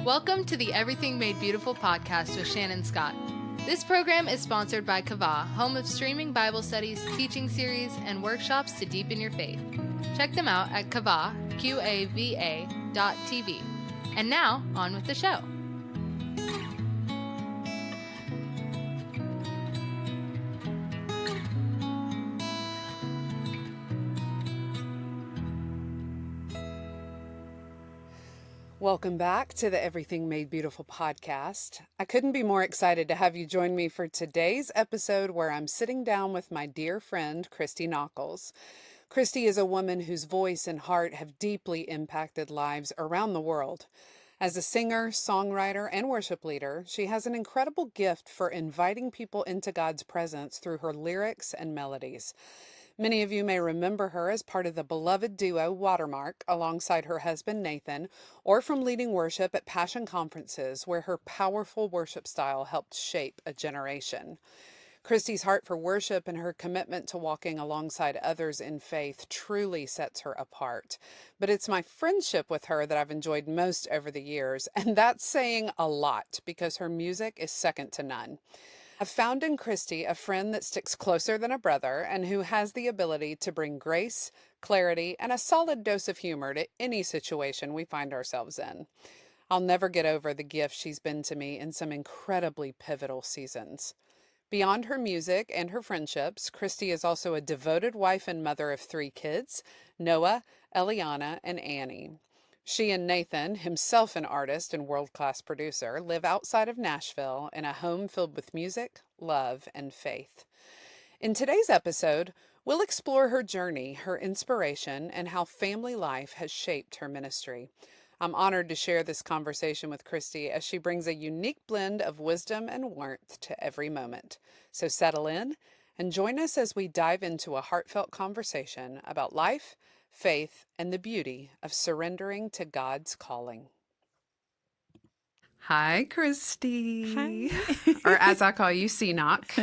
Welcome to the Everything Made Beautiful podcast with Shannon Scott. This program is sponsored by Kava, home of streaming Bible studies, teaching series, and workshops to deepen your faith. Check them out at Kava, QAVA.tv. And now, on with the show. Welcome back to the Everything Made Beautiful podcast. I couldn't be more excited to have you join me for today's episode where I'm sitting down with my dear friend, Christy Nockels. Christy is a woman whose voice and heart have deeply impacted lives around the world. As a singer, songwriter, and worship leader, she has an incredible gift for inviting people into God's presence through her lyrics and melodies. Many of you may remember her as part of the beloved duo Watermark alongside her husband Nathan, or from leading worship at Passion Conferences where her powerful worship style helped shape a generation. Christy's heart for worship and her commitment to walking alongside others in faith truly sets her apart. But it's my friendship with her that I've enjoyed most over the years, and that's saying a lot because her music is second to none. I've found in Christy a friend that sticks closer than a brother and who has the ability to bring grace, clarity, and a solid dose of humor to any situation we find ourselves in. I'll never get over the gift she's been to me in some incredibly pivotal seasons. Beyond her music and her friendships, Christy is also a devoted wife and mother of 3 kids, Noah, Eliana, and Annie. She and Nathan, himself an artist and world-class producer, live outside of Nashville in a home filled with music, love, and faith. In today's episode, we'll explore her journey, her inspiration, and how family life has shaped her ministry. I'm honored to share this conversation with Christy as she brings a unique blend of wisdom and warmth to every moment. So settle in and join us as we dive into a heartfelt conversation about life, faith, and the beauty of surrendering to God's calling. Hi, Christy. Hi. Or as I call you, C-Knock.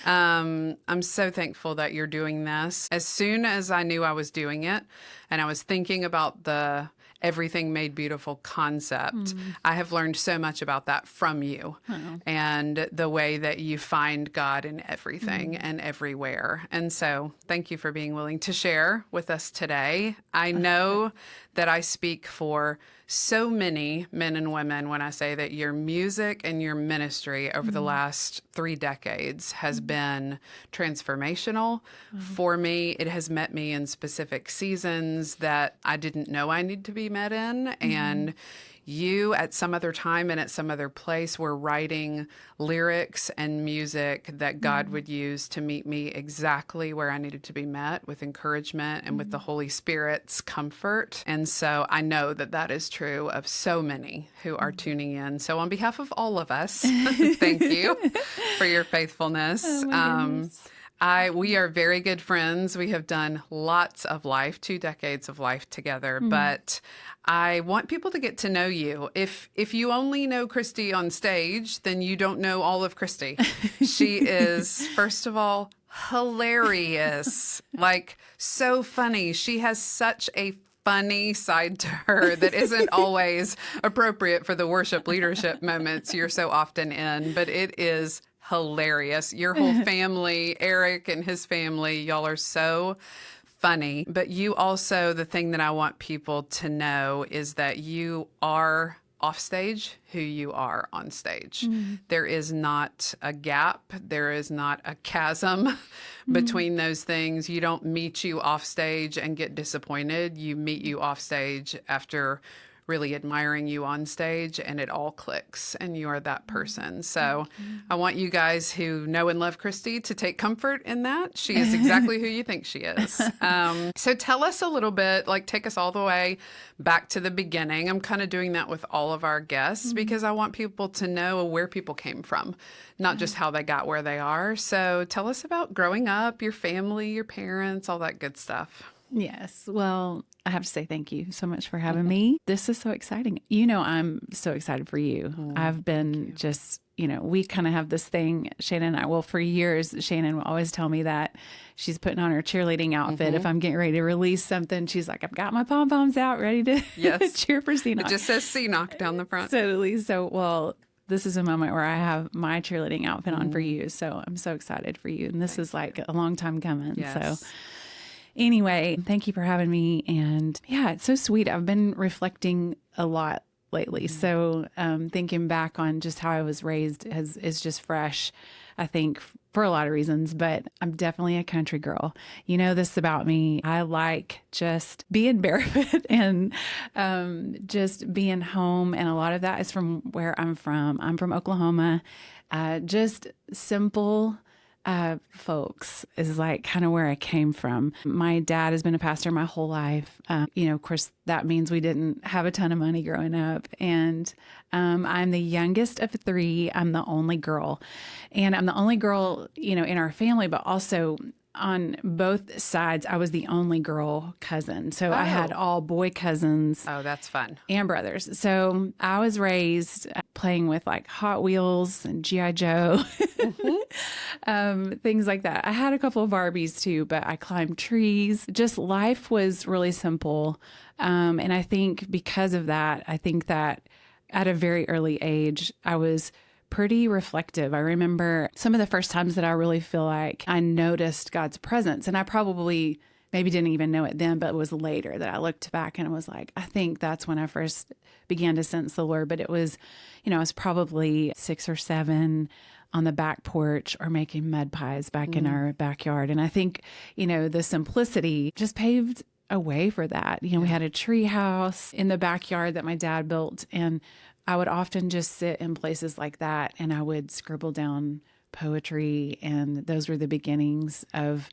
I'm so thankful that you're doing this. As soon as I knew I was doing it, and I was thinking about the Everything Made Beautiful concept, I have learned so much about that from you and the way that you find God in everything and everywhere. And so thank you for being willing to share with us today. I know that I speak for so many men and women when I say that your music and your ministry over the last 3 decades has been transformational for me. It has met me in specific seasons that I didn't know I need to be met in. And you, at some other time and at some other place, were writing lyrics and music that God would use to meet me exactly where I needed to be met, with encouragement and with the Holy Spirit's comfort. And so I know that that is true of so many who are tuning in. So on behalf of all of us, thank you for your faithfulness. Oh my goodness. We are very good friends. We have done lots of life, 2 decades of life together, but I want people to get to know you. If you only know Christy on stage, then you don't know all of Christy. She is, first of all, hilarious, like so funny. She has such a funny side to her that isn't always appropriate for the worship leadership moments you're so often in, but it is hilarious. Your whole family, Eric and his family, y'all are so funny. But you also, the thing that I want people to know is that you are off stage who you are on stage. There is not a gap. There is not a chasm between those things. You don't meet you off stage and get disappointed. You meet you off stage after really admiring you on stage, and it all clicks, and you are that person. So I want you guys who know and love Christy to take comfort in that. She is exactly who you think she is. So tell us a little bit, like take us all the way back to the beginning. I'm kind of doing that with all of our guests because I want people to know where people came from, not just how they got where they are. So tell us about growing up, your family, your parents, all that good stuff. Yes. Well, I have to say thank you so much for having me. This is so exciting. You know, I'm so excited for you. I've been just we kind of have this thing, Shannon and I, well, for years, Shannon will always tell me that she's putting on her cheerleading outfit. If I'm getting ready to release something, she's like, I've got my pom-poms out ready to cheer for C-Knock. It just says C-Knock down the front. Totally. So, well, this is a moment where I have my cheerleading outfit on for you. So I'm so excited for you. And this is like a long time coming. Yes. So anyway, thank you for having me. And yeah, it's so sweet. I've been reflecting a lot lately. So thinking back on just how I was raised is just fresh, I think, for a lot of reasons, but I'm definitely a country girl. You know this about me. I like just being barefoot and just being home. And a lot of that is from where I'm from. I'm from Oklahoma. Just simple folks is like kind of where I came from. My dad has been a pastor my whole life. Of course, that means we didn't have a ton of money growing up. And I'm the youngest of three. I'm the only girl. And I'm the only girl, in our family, but also on both sides, I was the only girl cousin. So I had all boy cousins. Oh, that's fun. And brothers. So I was raised playing with like Hot Wheels and G.I. Joe, things like that. I had a couple of Barbies too, but I climbed trees. Just life was really simple. And I think because of that, I think that at a very early age, I was pretty reflective. I remember some of the first times that I really feel like I noticed God's presence, and I probably maybe didn't even know it then, but it was later that I looked back and it was like, I think that's when I first began to sense the Lord. But it was, I was probably 6 or 7 on the back porch or making mud pies back in our backyard. And I think, the simplicity just paved a way for that. We had a tree house in the backyard that my dad built, and I would often just sit in places like that and I would scribble down poetry, and those were the beginnings of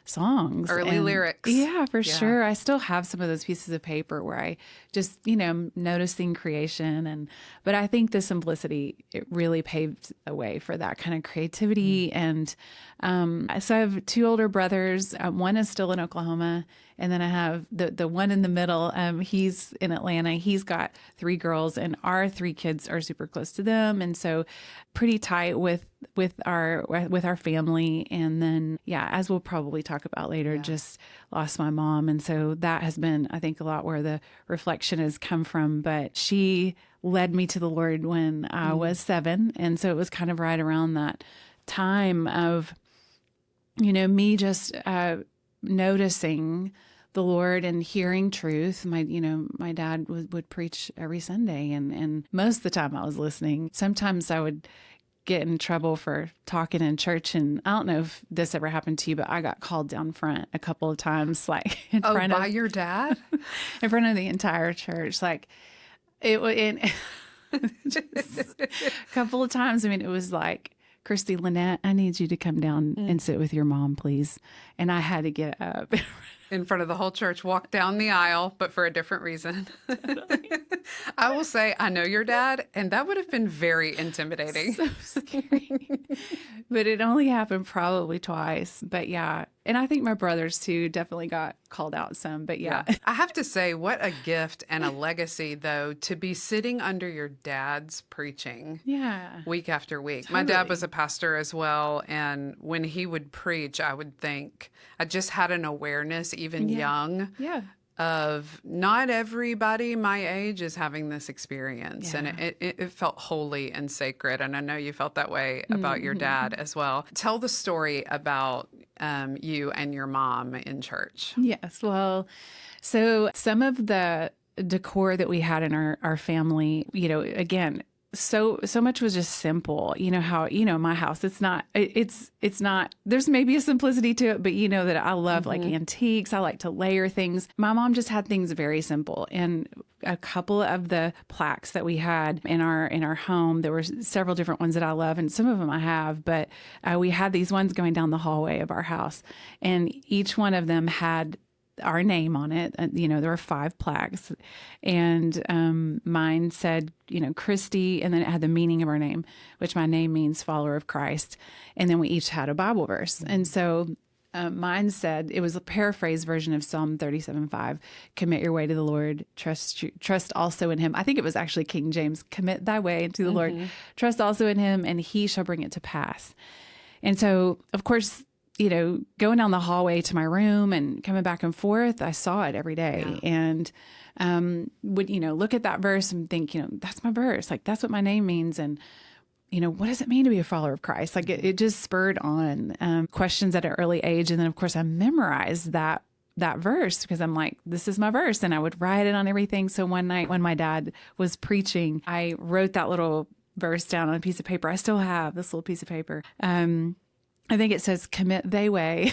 songs. Early lyrics. Yeah, for sure. I still have some of those pieces of paper where I just, noticing creation. But I think the simplicity, it really paved a way for that kind of creativity. And so I have 2 older brothers. One is still in Oklahoma. And then I have the one in the middle. He's in Atlanta. He's got 3 girls, and our 3 kids are super close to them. And so pretty tight with our family. And then, as we'll probably talk about later, just lost my mom. And so that has been, I think, a lot where the reflection has come from. But she led me to the Lord when I was 7. And so it was kind of right around that time of, me just noticing the Lord and hearing truth. My dad would preach every Sunday, and most of the time I was listening. Sometimes I would get in trouble for talking in church, and I don't know if this ever happened to you, but I got called down front a couple of times, like in front by of your dad, in front of the entire church, like a couple of times. I mean, it was like, Christy, Lynette, I need you to come down and sit with your mom, please. And I had to get up. In front of the whole church, walk down the aisle, but for a different reason. I will say, I know your dad, and that would have been very intimidating. So scary. But it only happened probably twice. But yeah. And I think my brothers too definitely got called out some. But yeah. I have to say, what a gift and a legacy, though, to be sitting under your dad's preaching week after week. Totally. My dad was a pastor as well. And when he would preach, I would think, I just had an awareness, even young, of not everybody my age is having this experience. And it felt holy and sacred. And I know you felt that way about your dad as well. Tell the story about you and your mom in church. Yes. Well, so some of the decor that we had in our family, again, so much was just simple. How, my house, it's not, there's maybe a simplicity to it, but that I love like antiques. I like to layer things. My mom just had things very simple. And a couple of the plaques that we had in our home, there were several different ones that I love, and some of them I have, but we had these ones going down the hallway of our house, and each one of them had our name on it. There were 5 plaques, and mine said, Christy, and then it had the meaning of our name, which my name means follower of Christ. And then we each had a Bible verse. And so mine said, it was a paraphrase version of Psalm 37:5, commit your way to the Lord, trust also in him. I think it was actually King James, commit thy way to the Lord, trust also in him, and he shall bring it to pass. And so, of course, going down the hallway to my room and coming back and forth, I saw it every day. And would, look at that verse and think, that's my verse. Like, that's what my name means. And, what does it mean to be a follower of Christ? Like, it just spurred on questions at an early age. And then, of course, I memorized that verse because I'm like, this is my verse. And I would write it on everything. So one night when my dad was preaching, I wrote that little verse down on a piece of paper. I still have this little piece of paper. I think it says, commit thy way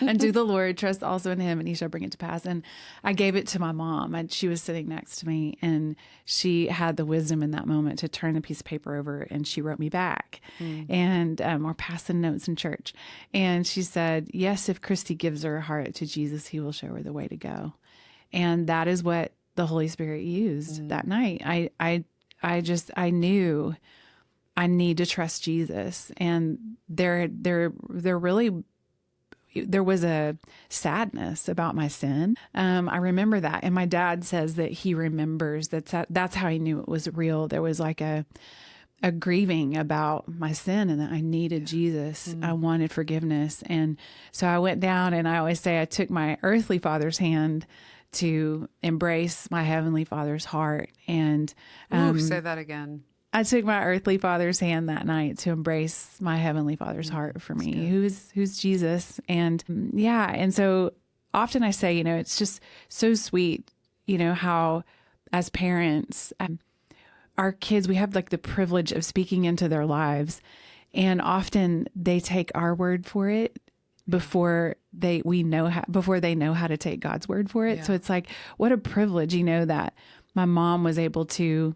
unto the Lord, trust also in him, and he shall bring it to pass. And I gave it to my mom, and she was sitting next to me, and she had the wisdom in that moment to turn the piece of paper over, and she wrote me back, and or passed the notes in church. And she said, yes, if Christy gives her heart to Jesus, he will show her the way to go. And that is what the Holy Spirit used that night. I knew I need to trust Jesus. And there was a sadness about my sin. I remember that. And my dad says that he remembers that's how he knew it was real. There was like a grieving about my sin and that I needed Jesus. I wanted forgiveness. And so I went down, and I always say I took my earthly father's hand to embrace my heavenly Father's heart. And say that again. I took my earthly father's hand that night to embrace my heavenly Father's heart for me, who's Jesus. And and so often I say, it's just so sweet, how as parents, our kids, we have like the privilege of speaking into their lives, and often they take our word for it before they know how to take God's word for it. Yeah. So it's like, what a privilege, that my mom was able to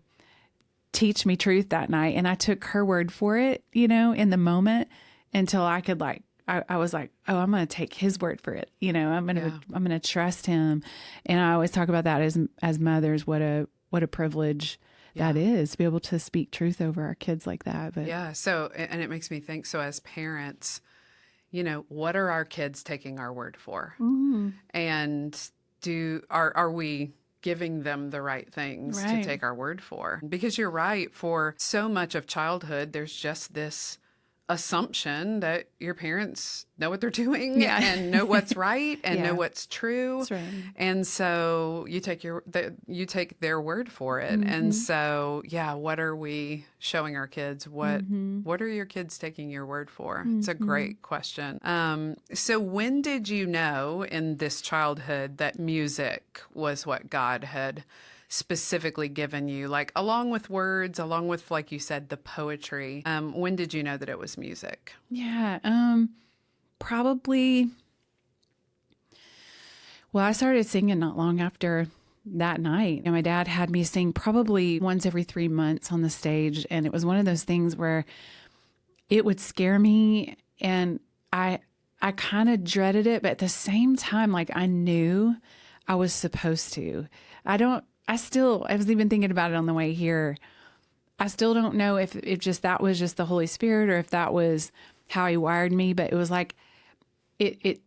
teach me truth that night. And I took her word for it, in the moment, until I could I was like, oh, I'm going to take his word for it. I'm going to trust him. And I always talk about that as mothers, what a privilege that is to be able to speak truth over our kids like that. But So, and it makes me think, so as parents, what are our kids taking our word for? And are we giving them the right things to take our word for? Because you're right, for so much of childhood, there's just this assumption that your parents know what they're doing and know what's right and know what's true. That's right. And so you take their word for it. And so, what are we showing our kids? What are your kids taking your word for? It's a great question. So when did you know in this childhood that music was what God had specifically given you, like along with words, along with, like you said, the poetry? When did you know that it was music? Probably, I started singing not long after that night. And my dad had me sing probably once every 3 months on the stage. And it was one of those things where it would scare me, and I kind of dreaded it, but at the same time, like, I knew I was supposed to. I was even thinking about it on the way here. I still don't know if that was just the Holy Spirit, or if that was how he wired me, but it was like, it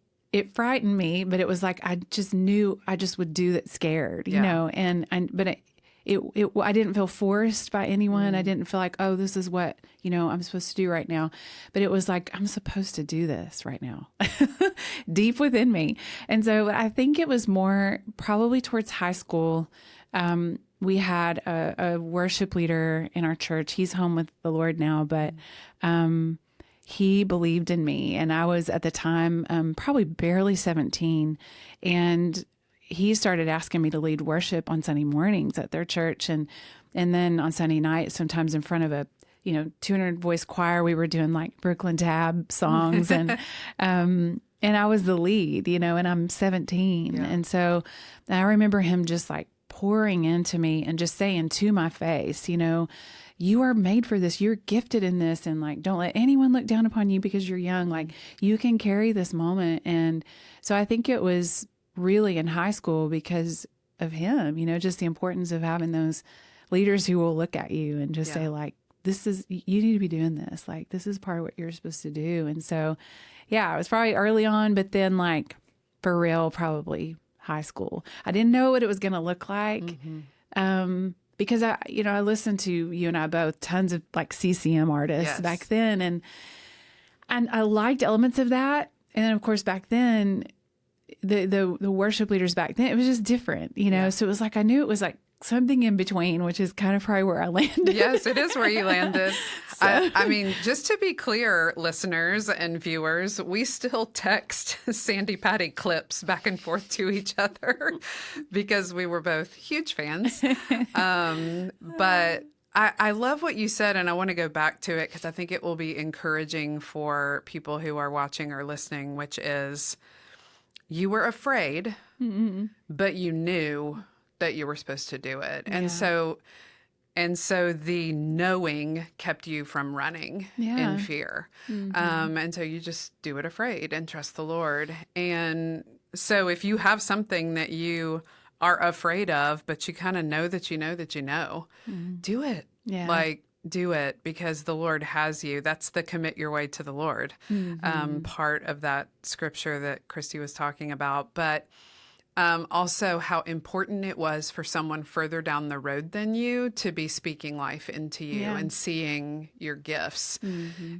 frightened me, but it was like, I just knew I just would do that scared, but I didn't feel forced by anyone. I didn't feel like, oh, this is what, I'm supposed to do right now. But it was like, I'm supposed to do this right now, deep within me. And so I think it was more probably towards high school. We had a worship leader in our church. He's home with the Lord now, but he believed in me. And I was at the time probably barely 17. And he started asking me to lead worship on Sunday mornings at their church. And then on Sunday night, sometimes in front of a 200 voice choir, we were doing like Brooklyn Tab songs. And I was the lead, and I'm 17. Yeah. And so I remember him just like pouring into me and just saying to my face, you are made for this. You're gifted in this. And like, don't let anyone look down upon you because you're young. Like, you can carry this moment. And so I think it was really in high school because of him, just the importance of having those leaders who will look at you and just say like, you need to be doing this. Like, this is part of what you're supposed to do. And so yeah, it was probably early on, but then like for real, probably high school. I didn't know what it was going to look like. Because I listened to, you and I both, tons of like CCM artists back then. And I liked elements of that. And then of course back then, the worship leaders back then, it was just different, So it was like, I knew it was like something in between, which is kind of probably where I landed. Yes, it is where you landed. I mean, just to be clear, listeners and viewers, we still text Sandy Patty clips back and forth to each other because we were both huge fans. But I love what you said, and I want to go back to it because I think it will be encouraging for people who are watching or listening, which is you were afraid, but you knew that you were supposed to do it. And so the knowing kept you from running in fear. And so you just do it afraid and trust the Lord. And so if you have something that you are afraid of, but you kind of know that you know, do it. Yeah. Like, do it because the Lord has you. That's the commit your way to the Lord part of that scripture that Christy was talking about. But also how important it was for someone further down the road than you to be speaking life into you and seeing your gifts.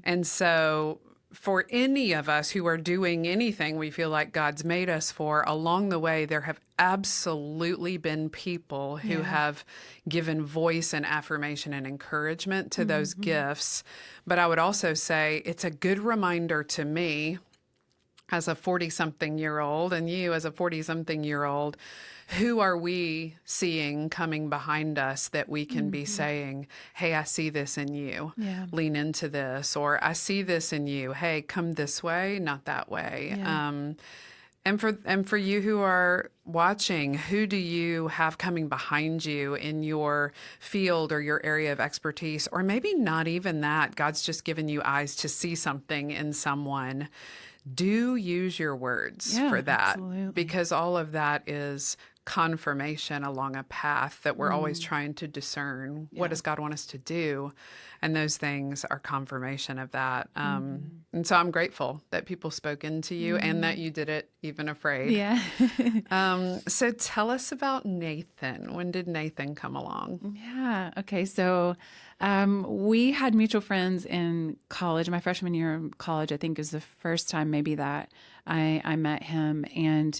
And so for any of us who are doing anything we feel like God's made us for, along the way, there have absolutely been people who have given voice and affirmation and encouragement to those gifts. But I would also say it's a good reminder to me as a 40-something-year-old and you as a 40-something-year-old, who are we seeing coming behind us that we can be saying, hey, I see this in you. Yeah. Lean into this. Or I see this in you. Hey, come this way, not that way. Yeah. And for you who are watching, who do you have coming behind you in your field or your area of expertise? Or maybe not even that. God's just given you eyes to see something in someone. Do use your words for that, because all of that is confirmation along a path that we're always trying to discern. What does God want us to do? And those things are confirmation of that. And so I'm grateful that people spoke into you and that you did it even afraid. Yeah. So tell us about Nathan. When did Nathan come along? Yeah. Okay. So we had mutual friends in college. My freshman year of college, I think, is the first time maybe that I met him and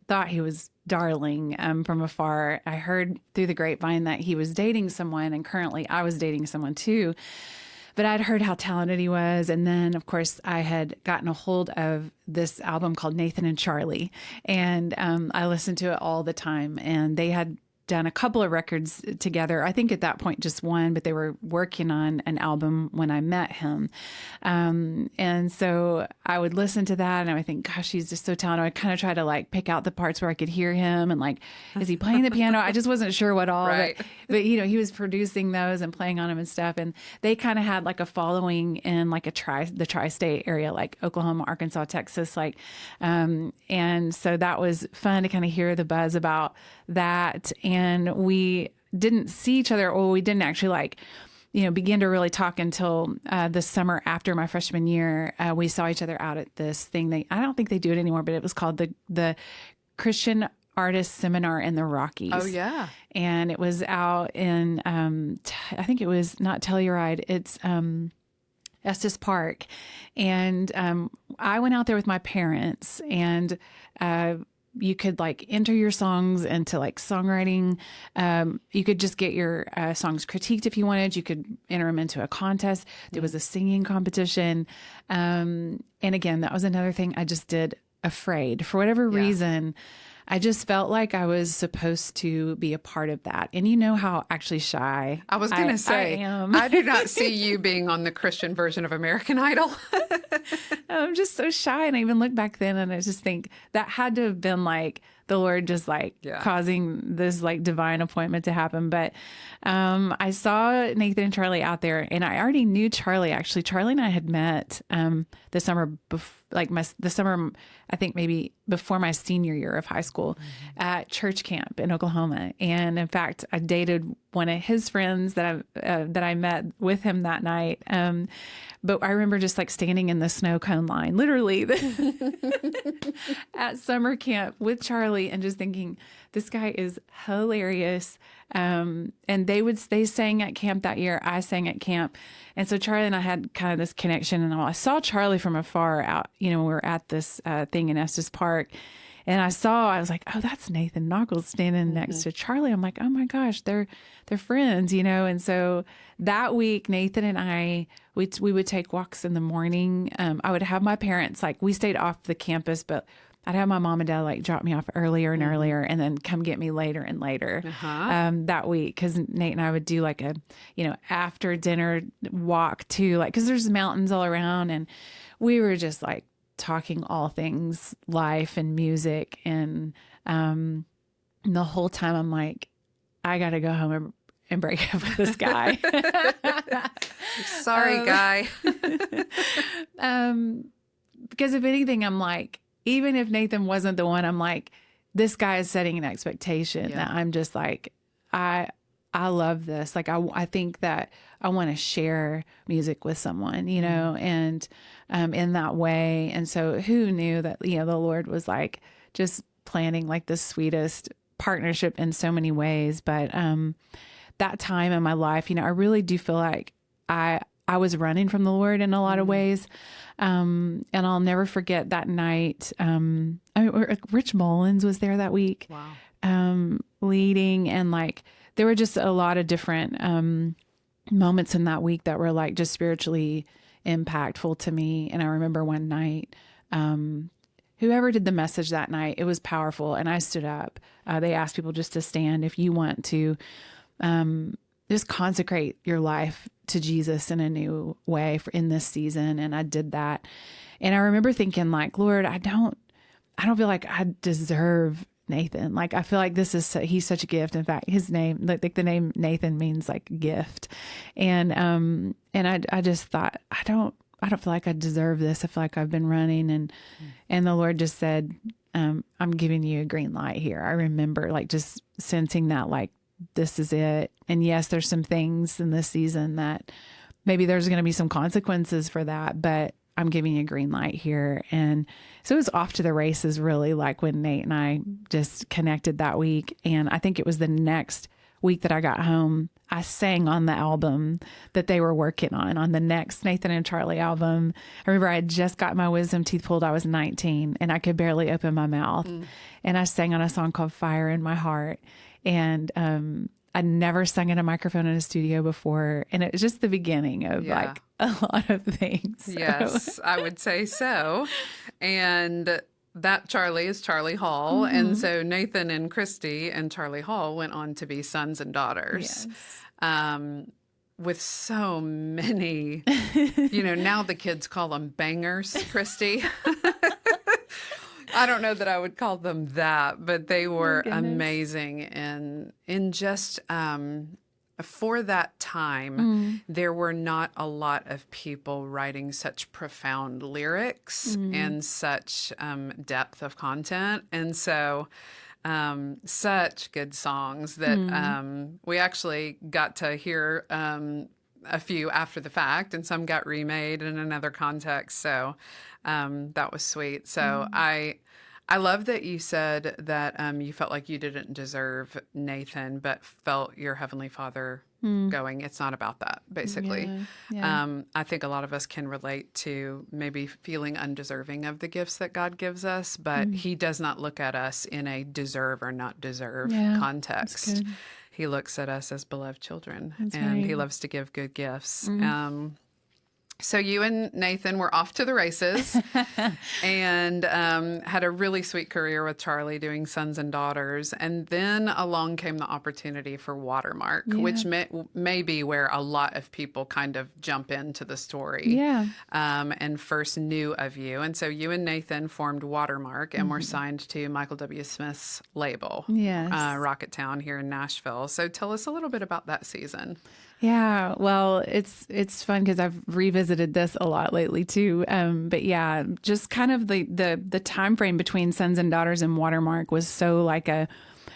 thought he was darling from afar. I heard through the grapevine that he was dating someone, and currently I was dating someone too. But I'd heard how talented he was. And then, of course, I had gotten a hold of this album called Nathan and Charlie. And I listened to it all the time. And they had done a couple of records together. I think at that point just one, but they were working on an album when I met him. And so I would listen to that and I would think, gosh, he's just so talented. I kind of try to like pick out the parts where I could hear him and like, is he playing the piano? I just wasn't sure what all, right. but he was producing those and playing on them and stuff. And they kind of had like a following in like the tri-state area, like Oklahoma, Arkansas, Texas, and so that was fun to kind of hear the buzz about that. And we didn't see each other, or we didn't actually begin to really talk until the summer after my freshman year. We saw each other out at this thing. I don't think they do it anymore, but it was called the Christian Artist Seminar in the Rockies. Oh, yeah. And it was out in, I think it was not Telluride. It's Estes Park. And I went out there with my parents, and you could like enter your songs into like songwriting. You could just get your songs critiqued if you wanted. You could enter them into a contest. There was a singing competition. And again, that was another thing I just did afraid. For whatever reason, I just felt like I was supposed to be a part of that. And you know how actually shy I was going to say, I do not see you being on the Christian version of American Idol. I'm just so shy. And I even look back then and I just think that had to have been like the Lord just like causing this like divine appointment to happen. But I saw Nathan and Charlie out there, and I already knew Charlie. Actually, Charlie and I had met the summer the summer, I think maybe before my senior year of high school at church camp in Oklahoma. And in fact, I dated one of his friends that I met with him that night. But I remember just like standing in the snow cone line, literally at summer camp with Charlie, and just thinking, this guy is hilarious. And they sang at camp that year. I sang at camp. And so Charlie and I had kind of this connection, and I saw Charlie from afar out, we were at this thing in Estes Park, and I was like, oh, that's Nathan Nockels standing next to Charlie. I'm like, oh my gosh, they're friends, And so that week, Nathan and I, we would take walks in the morning. I would have my parents, like, we stayed off the campus, but I'd have my mom and dad like drop me off earlier and earlier, and then come get me later and later that week. Because Nate and I would do like a, after dinner walk too, like, because there's mountains all around, and we were just like talking all things life and music. And the whole time I'm like, I got to go home and break up with this guy. Sorry, guy. Because if anything, I'm like, even if Nathan wasn't the one, I'm like, this guy is setting an expectation that I'm just like, I love this. Like, I think that I want to share music with someone, and in that way. And so who knew that, the Lord was like just planning like the sweetest partnership in so many ways. But that time in my life, I really do feel like I was running from the Lord in a lot of ways. And I'll never forget that night. Rich Mullins was there that week, leading, and like, there were just a lot of different, moments in that week that were like just spiritually impactful to me. And I remember one night, whoever did the message that night, it was powerful. And I stood up. They asked people just to stand if you want to, just consecrate your life to Jesus in a new way in this season. And I did that. And I remember thinking like, Lord, I don't feel like I deserve Nathan. Like, I feel like he's such a gift. In fact, his name, like the name Nathan means like gift. And I just thought, I don't feel like I deserve this. I feel like I've been running, and the Lord just said, I'm giving you a green light here. I remember like just sensing that, like, this is it. And yes, there's some things in this season that maybe there's going to be some consequences for that, but I'm giving you a green light here. And so it was off to the races, really, like when Nate and I just connected that week. And I think it was the next week that I got home, I sang on the album that they were working on the next Nathan and Charlie album. I remember I had just got my wisdom teeth pulled. I was 19 and I could barely open my mouth. And I sang on a song called Fire in My Heart. And I'd never sung in a microphone in a studio before. And it was just the beginning of like a lot of things. So. Yes, I would say so. And that Charlie is Charlie Hall. And so Nathan and Christy and Charlie Hall went on to be sons and daughters. Yes. With so many, now the kids call them bangers, Christy. I don't know that I would call them that, but they were amazing. And in just for that time, there were not a lot of people writing such profound lyrics and such depth of content. And so such good songs that we actually got to hear a few after the fact, and some got remade in another context. So that was sweet. So I love that you said that you felt like you didn't deserve Nathan, but felt your Heavenly Father going, it's not about that, basically. I think a lot of us can relate to maybe feeling undeserving of the gifts that God gives us, but He does not look at us in a deserve or not deserve context. He looks at us as beloved children, and He loves to give good gifts. So you and Nathan were off to the races and had a really sweet career with Charlie doing Sons and Daughters. And then along came the opportunity for Watermark, which may be where a lot of people kind of jump into the story and first knew of you. And so you and Nathan formed Watermark and were signed to Michael W. Smith's label, Rocket Town here in Nashville. So tell us a little bit about that season. Yeah, well, it's fun because I've revisited this a lot lately too. But yeah, just kind of the time frame between Sons and Daughters and Watermark was so like a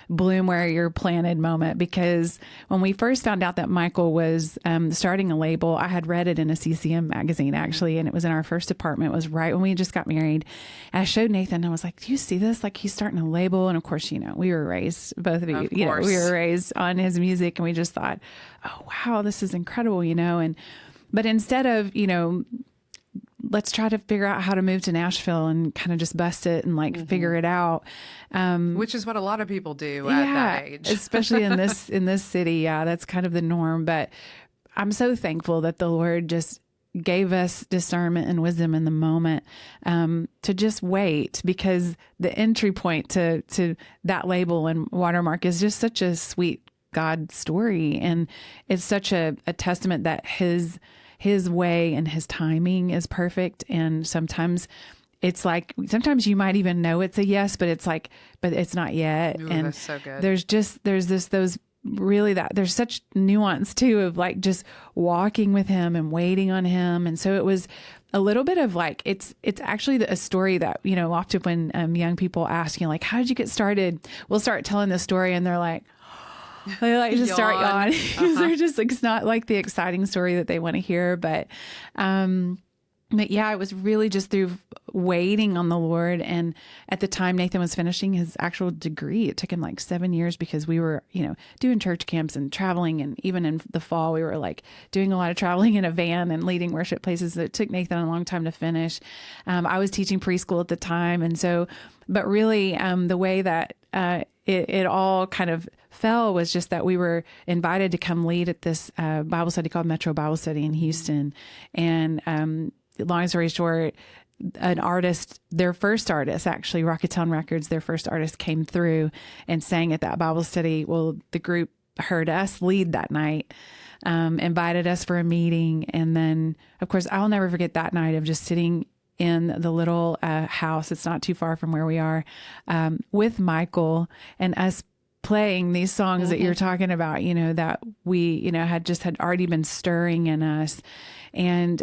bloom where you're planted moment, because when we first found out that Michael was starting a label, I had read it in a CCM magazine actually, and it was in our first apartment. It was right when we just got married. And I showed Nathan, and I was like, "Do you see this? Like, he's starting a label." And of course, we were raised, both of you, we were raised on his music, and we just thought, "Oh wow, this is incredible," But instead of let's try to figure out how to move to Nashville and kind of just bust it and figure it out. Which is what a lot of people do at that age. Especially in this city. Yeah, that's kind of the norm. But I'm so thankful that the Lord just gave us discernment and wisdom in the moment to just wait, because the entry point to that label and Watermark is just such a sweet God story. And it's such a testament that his way and his timing is perfect. And sometimes it's like, sometimes you might even know it's a yes, but it's not yet. Ooh, and that's so good. There's such nuance too of like just walking with him and waiting on him. And so it was a little bit of like, it's actually a story that, often when young people ask, like, how did you get started? We'll start telling the story and they're like, they like just start yawning because they're just like, it's not like the exciting story that they want to hear. But yeah, it was really just through waiting on the Lord. And at the time Nathan was finishing his actual degree, it took him like 7 years because we were, doing church camps and traveling. And even in the fall, we were like doing a lot of traveling in a van and leading worship places. It took Nathan a long time to finish. I was teaching preschool at the time. And so, but really the way that it all kind of fell was just that we were invited to come lead at this Bible study called Metro Bible Study in Houston. And long story short, an artist, their first artist, actually, Rocket Town Records, their first artist came through and sang at that Bible study. Well, the group heard us lead that night, invited us for a meeting. And then, of course, I'll never forget that night of just sitting in the little house. It's not too far from where we are, with Michael and us playing these songs that you're talking about, that we, had already been stirring in us. And,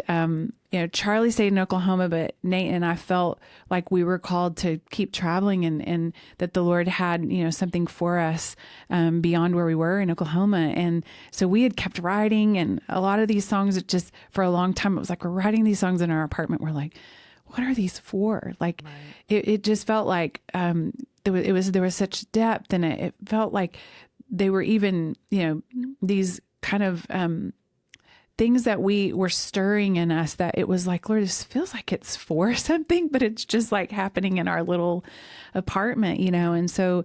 Charlie stayed in Oklahoma, but Nate and I felt like we were called to keep traveling and that the Lord had, something for us, beyond where we were in Oklahoma. And so we had kept writing, and a lot of these songs, it just, for a long time, it was like, we're writing these songs in our apartment. We're like, what are these for? Like, it just felt like, there was such depth, and it felt like they were even, these kind of, things that we were stirring in us, that it was like, Lord, this feels like it's for something, but it's just like happening in our little apartment, And so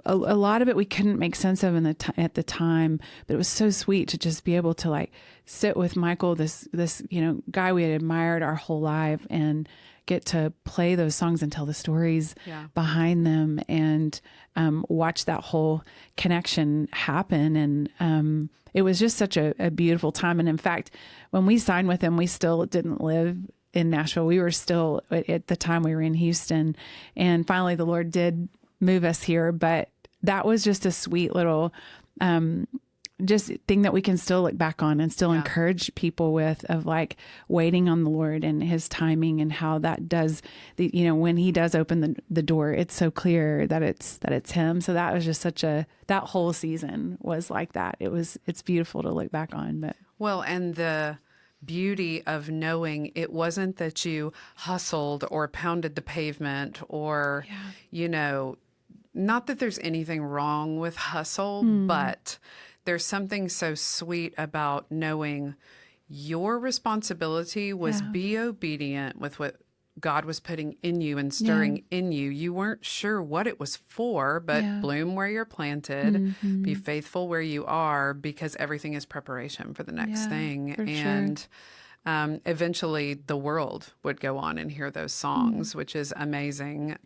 a lot of it we couldn't make sense of at the time, but it was so sweet to just be able to like sit with Michael, this guy we had admired our whole life, and get to play those songs and tell the stories behind them, and watch that whole connection happen. And it was just such a beautiful time. And in fact, when we signed with him, we still didn't live in Nashville. We were still, at the time we were in Houston, and finally the Lord did move us here. But that was just a sweet little just thing that we can still look back on and still encourage people with, of like waiting on the Lord and his timing, and how that does when he does open the door, it's so clear that it's him. So that was just that whole season was like that. It's beautiful to look back on. But well, and the beauty of knowing it wasn't that you hustled or pounded the pavement or, not that there's anything wrong with hustle, but there's something so sweet about knowing your responsibility was be obedient with what God was putting in you and stirring in you. You weren't sure what it was for, but bloom where you're planted, be faithful where you are, because everything is preparation for the next thing. And Eventually the world would go on and hear those songs, which is amazing.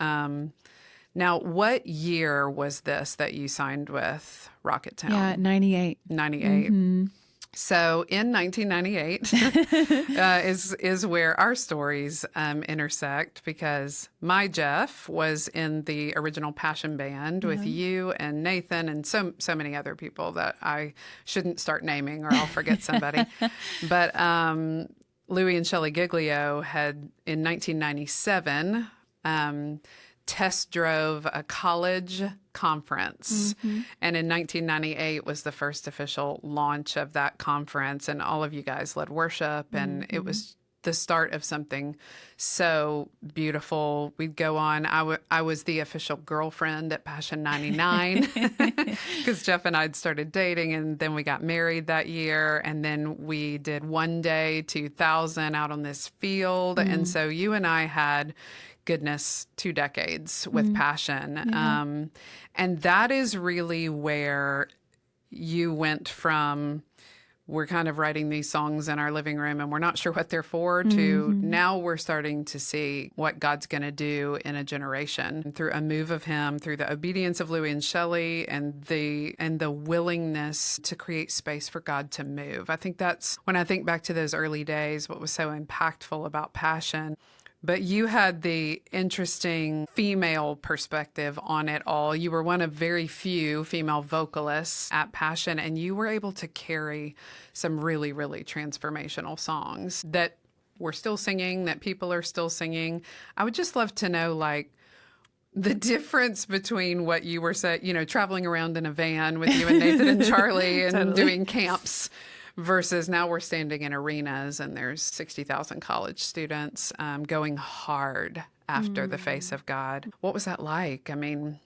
Now, what year was this that you signed with Rocketown? Yeah, 98. 98. So in 1998 is where our stories intersect, because my Jeff was in the original Passion Band with you and Nathan and so many other people that I shouldn't start naming or I'll forget somebody. But Louie and Shelley Giglio had in 1997 test drove a college conference. And in 1998 was the first official launch of that conference. And all of you guys led worship. And it was the start of something so beautiful. We'd go on. I was the official girlfriend at Passion 99 because Jeff and I'd started dating, and then we got married that year. And then we did One Day 2000 out on this field. And so you and I had, goodness, 2 decades with Passion. And that is really where you went from, we're kind of writing these songs in our living room and we're not sure what they're for, to now we're starting to see what God's going to do in a generation through a move of him, through the obedience of Louie and Shelley, and the willingness to create space for God to move. I think that's, when I think back to those early days, what was so impactful about Passion. But you had the interesting female perspective on it all. You were one of very few female vocalists at Passion, and you were able to carry some really, really transformational songs that we're still singing, that people are still singing. I would just love to know, like, the difference between what you were traveling around in a van with you and Nathan and Charlie and doing camps, versus now we're standing in arenas and there's 60,000 college students going hard after the face of God. What was that like? I mean,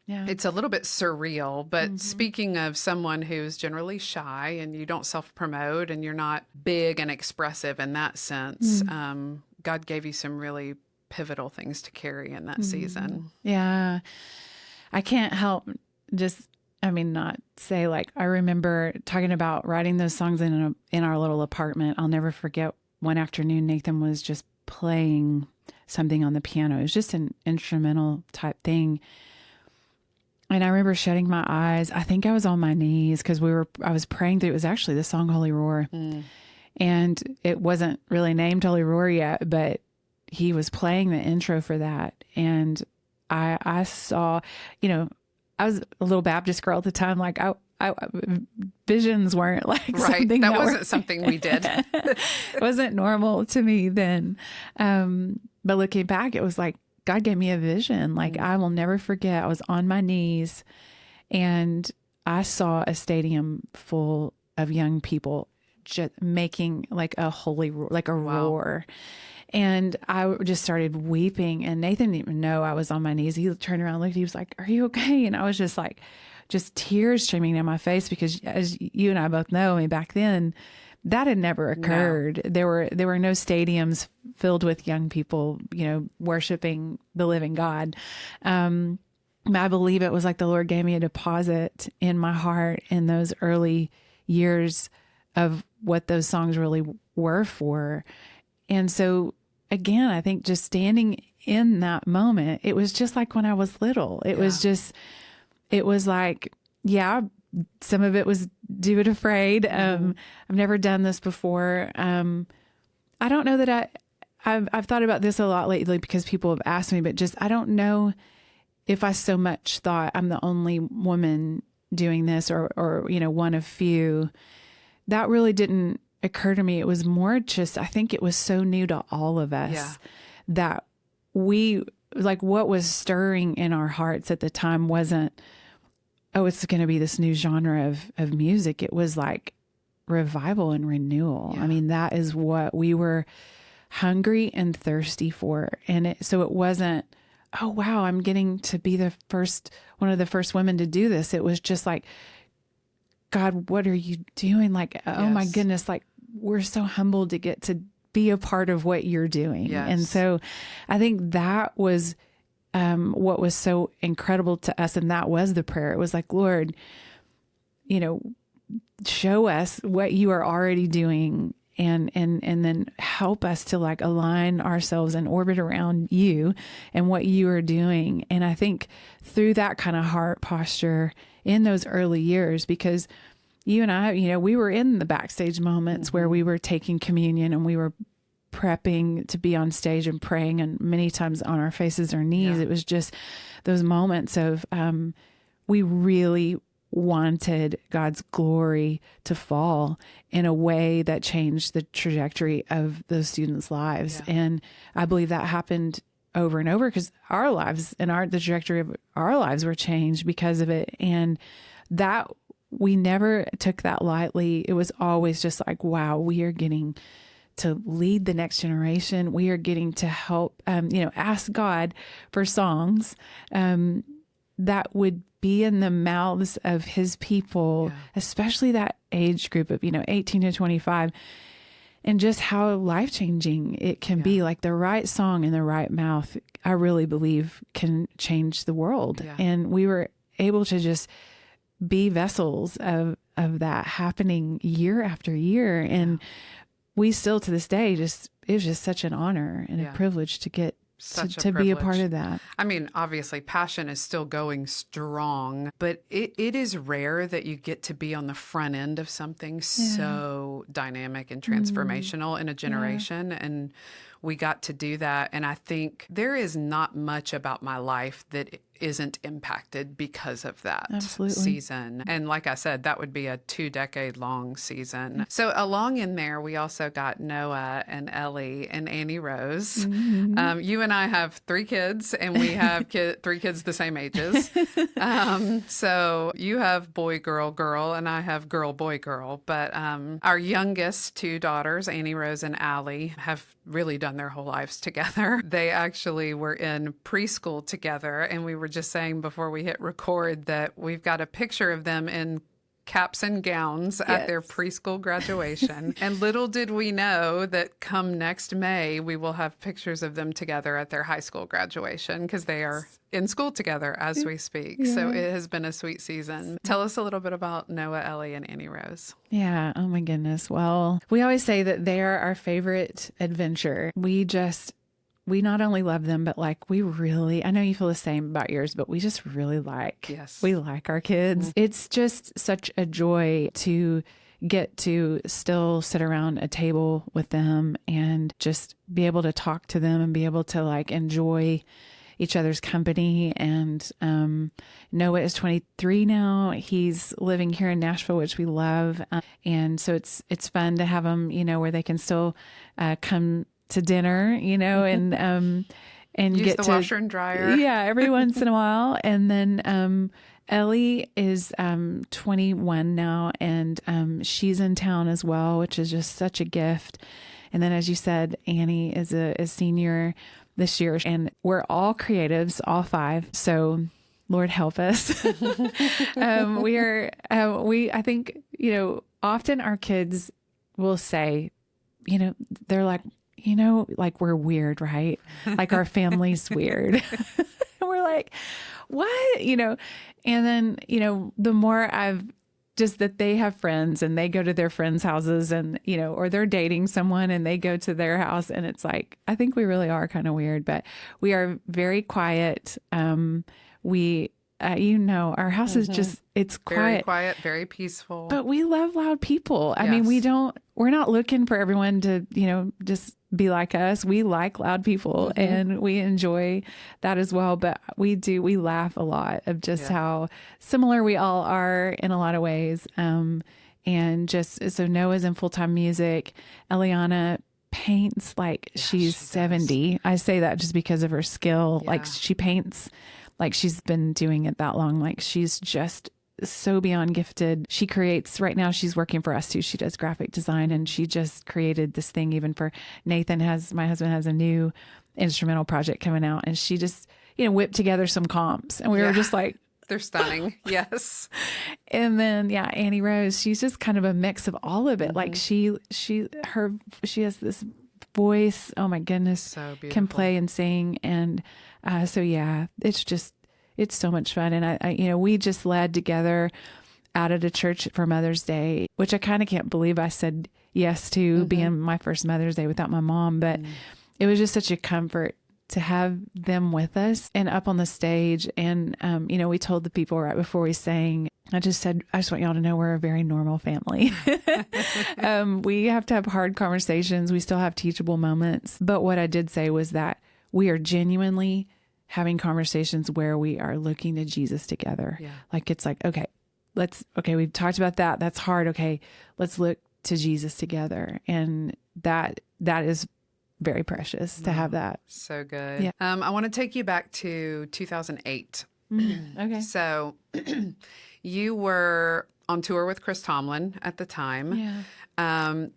it's a little bit surreal, but speaking of someone who's generally shy and you don't self-promote and you're not big and expressive in that sense, God gave you some really pivotal things to carry in that season. Yeah. I can't help not say, like, I remember talking about writing those songs in our little apartment. I'll never forget one afternoon, Nathan was just playing something on the piano. It was just an instrumental type thing. And I remember shutting my eyes. I think I was on my knees because I was praying through. It was actually the song Holy Roar. And it wasn't really named Holy Roar yet, but he was playing the intro for that. And I saw, I was a little Baptist girl at the time. Like I visions weren't like something that wasn't something we did. It wasn't normal to me then. But looking back, it was like God gave me a vision. Like I will never forget. I was on my knees and I saw a stadium full of young people just making like a holy roar, like a roar. And I just started weeping, and Nathan didn't even know I was on my knees. He turned around and looked, he was like, "Are you okay?" And I was just like, just tears streaming down my face, because as you and I both know, I mean, back then that had never occurred. No. There were no stadiums filled with young people, worshiping the living God. I believe it was like the Lord gave me a deposit in my heart in those early years of what those songs really were for. And so again, I think just standing in that moment, it was just like when I was little. It was like, some of it was do it afraid. I've never done this before. I don't know that I've thought about this a lot lately because people have asked me, but just, I don't know if I so much thought I'm the only woman doing this or one of few. That really didn't occur to me. It was more just, I think it was so new to all of us that we, like, what was stirring in our hearts at the time wasn't, oh, it's going to be this new genre of music. It was like revival and renewal. I mean, that is what we were hungry and thirsty for. And so it wasn't, oh, wow, I'm getting to be one of the first women to do this. It was just like, God, what are you doing? Like, oh my goodness, like, we're so humbled to get to be a part of what you're doing. Yes. And so I think that was what was so incredible to us. And that was the prayer. It was like, Lord, show us what you are already doing and then help us to like align ourselves and orbit around you and what you are doing. And I think through that kind of heart posture in those early years, because you and I, we were in the backstage moments where we were taking communion and we were prepping to be on stage and praying, and many times on our faces or knees. It was just those moments of, we really wanted God's glory to fall in a way that changed the trajectory of those students' lives. And I believe that happened over and over because our lives and the trajectory of our lives were changed because of it. And that we never took that lightly. It was always just like, wow, we are getting to lead the next generation. We are getting to help, ask God for songs that would be in the mouths of his people, especially that age group of, 18 to 25, and just how life-changing it can be. Like the right song in the right mouth, I really believe can change the world. And we were able to just be vessels of that happening year after year. And we still to this day, it was just such an honor and a privilege to get to be a part of that. I mean, obviously passion is still going strong, but it is rare that you get to be on the front end of something so dynamic and transformational in a generation. And we got to do that. And I think there is not much about my life that isn't impacted because of that season. And like I said, that would be a 2-decade-long season. So along in there, we also got Noah and Ellie and Annie Rose. You and I have 3 kids, and we have 3 kids the same ages. So you have boy, girl, girl, and I have girl, boy, girl. But our youngest 2 daughters, Annie Rose and Allie, have really done their whole lives together. They actually were in preschool together, and we were just saying before we hit record that we've got a picture of them in caps and gowns at their preschool graduation. And little did we know that come next May, we will have pictures of them together at their high school graduation because they are in school together as we speak. So it has been a sweet season. Tell us a little bit about Noah, Ellie, and Annie Rose. Yeah. Oh my goodness. Well, we always say that they are our favorite adventure. We not only love them, but like we really, I know you feel the same about yours, but we just really we like our kids. It's just such a joy to get to still sit around a table with them and just be able to talk to them and be able to like enjoy each other's company. And Noah is 23 now. He's living here in Nashville, which we love. And so it's fun to have him, where they can still come to dinner, and Use get the to washer and dryer. Yeah, every once in a while. And then Ellie is 21 now, and she's in town as well, which is just such a gift. And then, as you said, Annie is a senior this year, and we're all creatives, all 5. So Lord help us. I think, often our kids will say, they're like, like we're weird, right? Like our family's weird. And we're like, what? And then, the more I've just that they have friends and they go to their friends' houses and, or they're dating someone and they go to their house, and it's like, I think we really are kind of weird, but we are very quiet. Our house is just, it's quiet. Very quiet, very peaceful. But we love loud people. I mean, we're not looking for everyone to, just be like us. We like loud people and we enjoy that as well. But we laugh a lot of just how similar we all are in a lot of ways. And just, so Noah's in full-time music. Eliana paints like she's 70. I say that just because of her skill. Yeah. Like she paints like she's been doing it that long. Like she's just so beyond gifted. She creates, right now she's working for us too. She does graphic design, and she just created this thing even for Nathan. My husband has a new instrumental project coming out, and she just, whipped together some comps, and we were just like, they're stunning. Yes. And then, Annie Rose, she's just kind of a mix of all of it. Like she has this voice. Oh my goodness. So beautiful. Can play and sing. And, it's so much fun. And we just led together out at a church for Mother's Day, which I kind of can't believe I said yes to being my first Mother's Day without my mom. But it was just such a comfort to have them with us and up on the stage. And, we told the people right before we sang, I just said, I just want y'all to know we're a very normal family. We have to have hard conversations. We still have teachable moments. But what I did say was that we are genuinely having conversations where we are looking to Jesus together. Yeah. Like, it's like, okay, we've talked about that. That's hard. Okay, let's look to Jesus together. And that is very precious to have that. So good. Yeah. I want to take you back to 2008. Okay. So you were on tour with Chris Tomlin at the time. Yeah.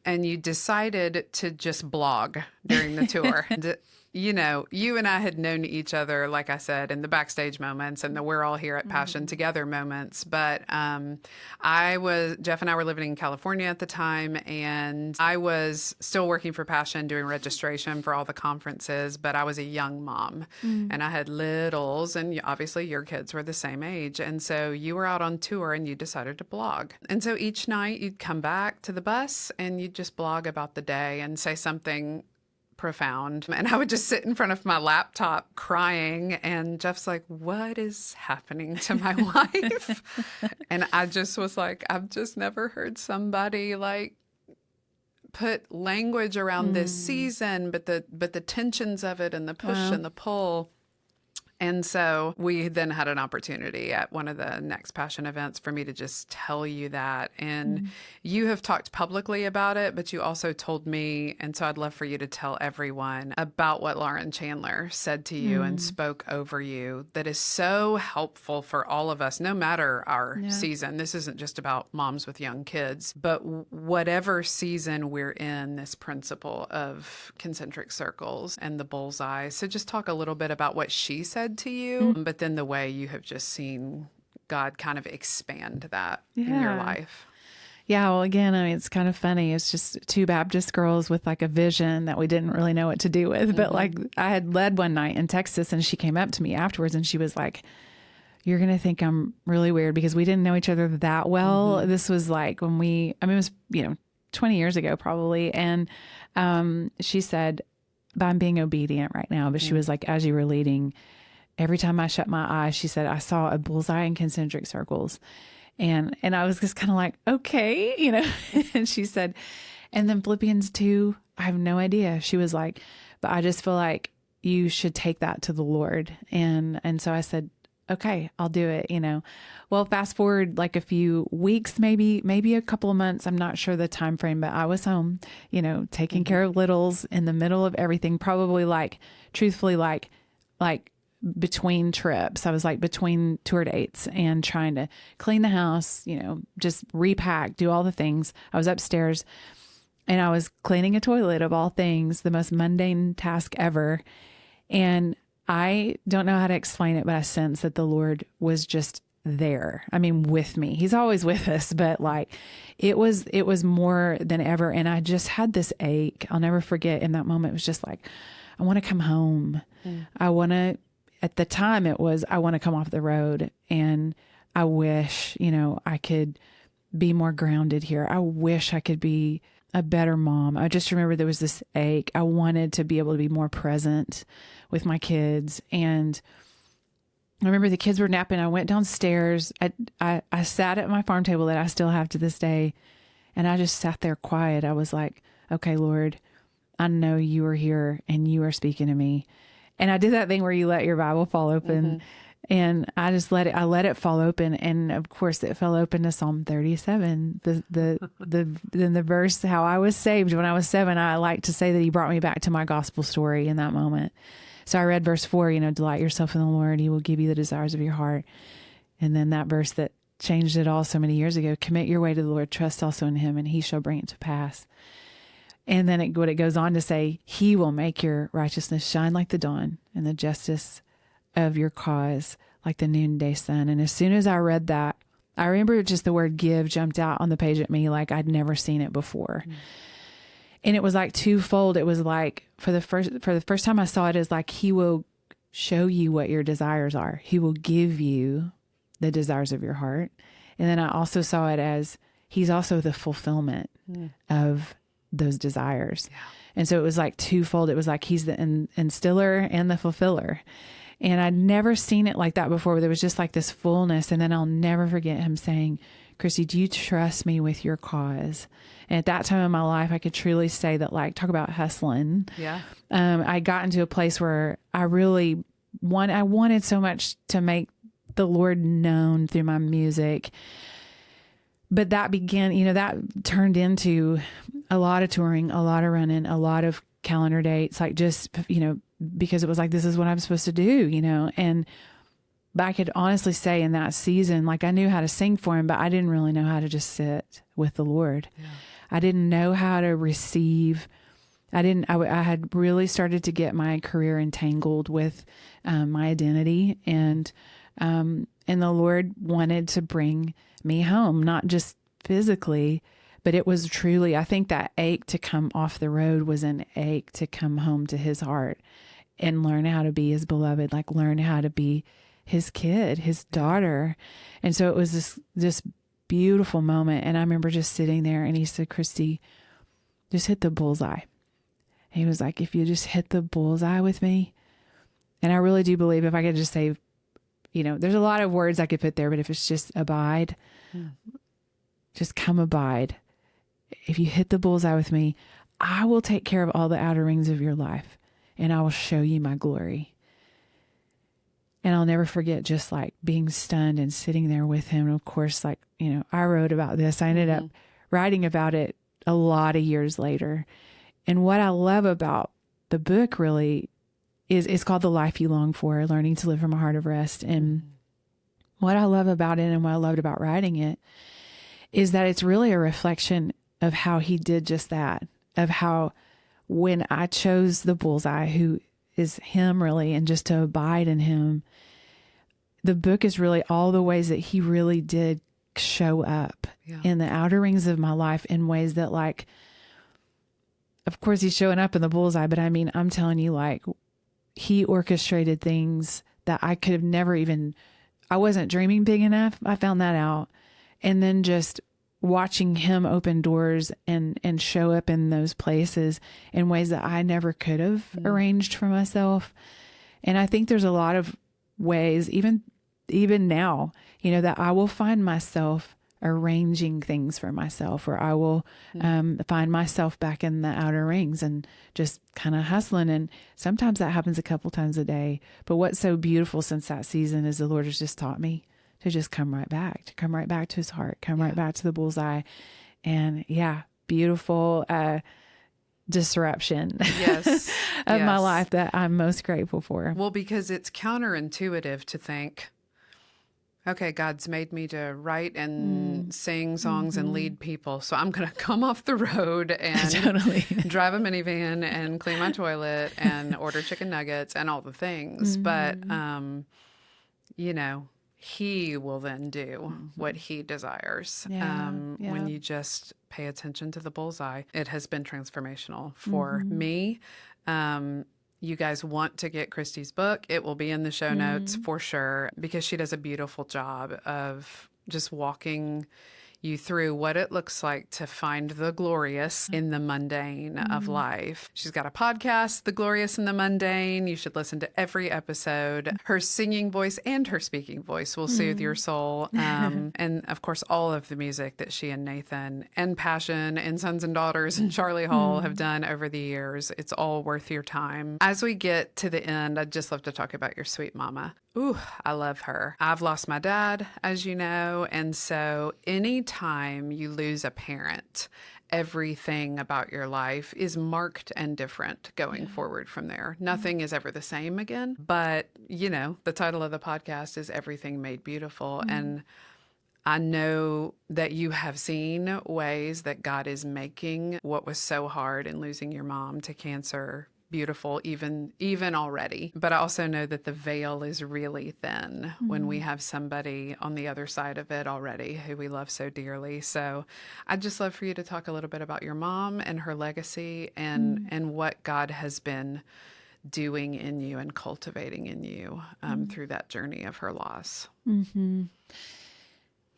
And you decided to just blog during the tour. You and I had known each other, like I said, in the backstage moments and the we're all here at Passion together moments. But Jeff and I were living in California at the time, and I was still working for Passion, doing registration for all the conferences, but I was a young mom and I had littles, and obviously your kids were the same age. And so you were out on tour and you decided to blog. And so each night you'd come back to the bus and you'd just blog about the day and say something profound. And I would just sit in front of my laptop crying, and Jeff's like, what is happening to my life? And I just was like, I've just never heard somebody like put language around this season, but the tensions of it and the push and the pull. And so we then had an opportunity at one of the next Passion events for me to just tell you that. And you have talked publicly about it, but you also told me, and so I'd love for you to tell everyone about what Lauren Chandler said to you and spoke over you that is so helpful for all of us, no matter our season. This isn't just about moms with young kids, but whatever season we're in, this principle of concentric circles and the bullseye. So just talk a little bit about what she said to you, but then the way you have just seen God kind of expand that in your life. Yeah. Well, again, I mean, it's kind of funny. It's just two Baptist girls with like a vision that we didn't really know what to do with. But like I had led one night in Texas, and she came up to me afterwards and she was like, you're going to think I'm really weird, because we didn't know each other that well. This was like when it was, 20 years ago probably. And she said, but I'm being obedient right now. But she was like, as you were leading, every time I shut my eyes, she said, I saw a bullseye in concentric circles. And I was just kind of like, okay, and she said, and then Philippians 2, I have no idea. She was like, but I just feel like you should take that to the Lord. And so I said, okay, I'll do it, Well, fast forward like a few weeks, maybe a couple of months. I'm not sure the time frame, but I was home, taking care of littles in the middle of everything, probably truthfully, between trips. I was like between tour dates and trying to clean the house, just repack, do all the things. I was upstairs and I was cleaning a toilet, of all things, the most mundane task ever. And I don't know how to explain it, but I sense that the Lord was just there. I mean, with me. He's always with us, but it was more than ever. And I just had this ache. I'll never forget in that moment. It was just like, I want to come home. At the time it was, I want to come off the road, and I wish, I could be more grounded here. I wish I could be a better mom. I just remember there was this ache. I wanted to be able to be more present with my kids. And I remember the kids were napping. I went downstairs. I sat at my farm table that I still have to this day. And I just sat there quiet. I was like, okay, Lord, I know you are here and you are speaking to me. And I did that thing where you let your Bible fall open, and I just let it fall open. And of course it fell open to Psalm 37, the verse, how I was saved when I was 7. I like to say that he brought me back to my gospel story in that moment. So I read verse 4, delight yourself in the Lord. He will give you the desires of your heart. And then that verse that changed it all so many years ago, commit your way to the Lord, trust also in him, and he shall bring it to pass. And then it goes on to say, he will make your righteousness shine like the dawn, and the justice of your cause like the noonday sun. And as soon as I read that, I remember just the word give jumped out on the page at me like I'd never seen it before. And it was like twofold. It was like, for the first time I saw it as like, he will show you what your desires are. He will give you the desires of your heart. And then I also saw it as he's also the fulfillment of those desires. Yeah. And so it was like twofold. It was like he's the instiller and the fulfiller. And I'd never seen it like that before, where there was just like this fullness. And then I'll never forget him saying, Christy, do you trust me with your cause? And at that time in my life, I could truly say that, like, talk about hustling. Yeah. I got into a place where I really I wanted so much to make the Lord known through my music. But that began, that turned into a lot of touring, a lot of running, a lot of calendar dates, like just, because it was like, this is what I'm supposed to do, but I could honestly say in that season, like I knew how to sing for him, but I didn't really know how to just sit with the Lord. Yeah. I didn't know how to receive. I had really started to get my career entangled with my identity, and the Lord wanted to bring me home, not just physically, but it was truly, I think that ache to come off the road was an ache to come home to his heart and learn how to be his beloved, like learn how to be his kid, his daughter. And so it was this beautiful moment. And I remember just sitting there, and he said, Christy, just hit the bullseye. And he was like, if you just hit the bullseye with me. And I really do believe if I could just say, there's a lot of words I could put there, but if it's just abide, just come abide. If you hit the bullseye with me, I will take care of all the outer rings of your life, and I will show you my glory. And I'll never forget just like being stunned and sitting there with him. And of course, like, I wrote about this. I ended up writing about it a lot of years later. And what I love about the book really is it's called The Life You Long For, Learning to Live from a Heart of Rest. And what I love about it and what I loved about writing it is that it's really a reflection of how he did just that, of how when I chose the bullseye, who is him really, and just to abide in him, the book is really all the ways that he really did show up in the outer rings of my life in ways that, like, of course he's showing up in the bullseye, but I mean, I'm telling you, like, he orchestrated things that I could have never even, I wasn't dreaming big enough. I found that out. And then just watching him open doors and show up in those places in ways that I never could have arranged for myself. And I think there's a lot of ways, even now, that I will find myself arranging things for myself, or I will find myself back in the outer rings and just kind of hustling. And sometimes that happens a couple times a day. But what's so beautiful since that season is the Lord has just taught me to just come right back to his heart, come right back to the bullseye. And beautiful disruption of my life that I'm most grateful for. Well, because it's counterintuitive to think, okay, God's made me to write and sing songs and lead people, so I'm going to come off the road and drive a minivan and clean my toilet and order chicken nuggets and all the things. But, he will then do what he desires. When you just pay attention to the bullseye, it has been transformational for me. You guys want to get Christy's book, it will be in the show notes for sure, because she does a beautiful job of just walking you through what it looks like to find the glorious in the mundane of life. She's got a podcast, The Glorious in the Mundane. You should listen to every episode. Her singing voice and her speaking voice will soothe your soul. And of course, all of the music that she and Nathan and Passion and Sons and Daughters and Charlie Hall have done over the years. It's all worth your time. As we get to the end, I'd just love to talk about your sweet mama. Ooh, I love her. I've lost my dad, as you know, and so anytime you lose a parent, everything about your life is marked and different going forward from there. Nothing is ever the same again, but, the title of the podcast is Everything Made Beautiful, and I know that you have seen ways that God is making what was so hard in losing your mom to cancer beautiful, even already. But I also know that the veil is really thin when we have somebody on the other side of it already who we love so dearly. So I'd just love for you to talk a little bit about your mom and her legacy and what God has been doing in you and cultivating in you through that journey of her loss.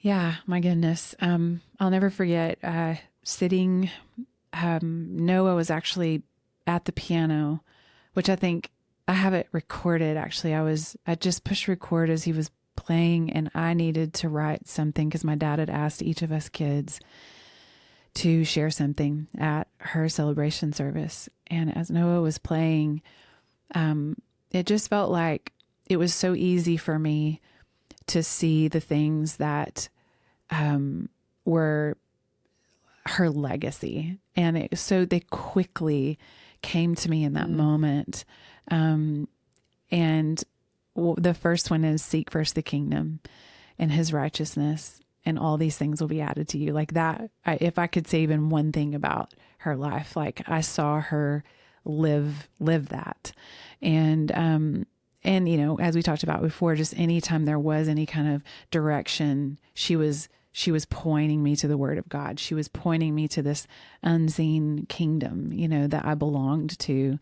Yeah, my goodness. I'll never forget sitting. Noah was actually at the piano, which I think I have it recorded. Actually, I just pushed record as he was playing, and I needed to write something because my dad had asked each of us kids to share something at her celebration service. And as Noah was playing, it just felt like it was so easy for me to see the things that were her legacy. And so they quickly came to me in that moment. And the first one is seek first the kingdom and his righteousness, and all these things will be added to you. Like that, if I could say even one thing about her life, like I saw her live that. And, you know, as we talked about before, just anytime there was any kind of direction, she was pointing me to the word of God. She was pointing me to this unseen kingdom, you know, that I belonged to.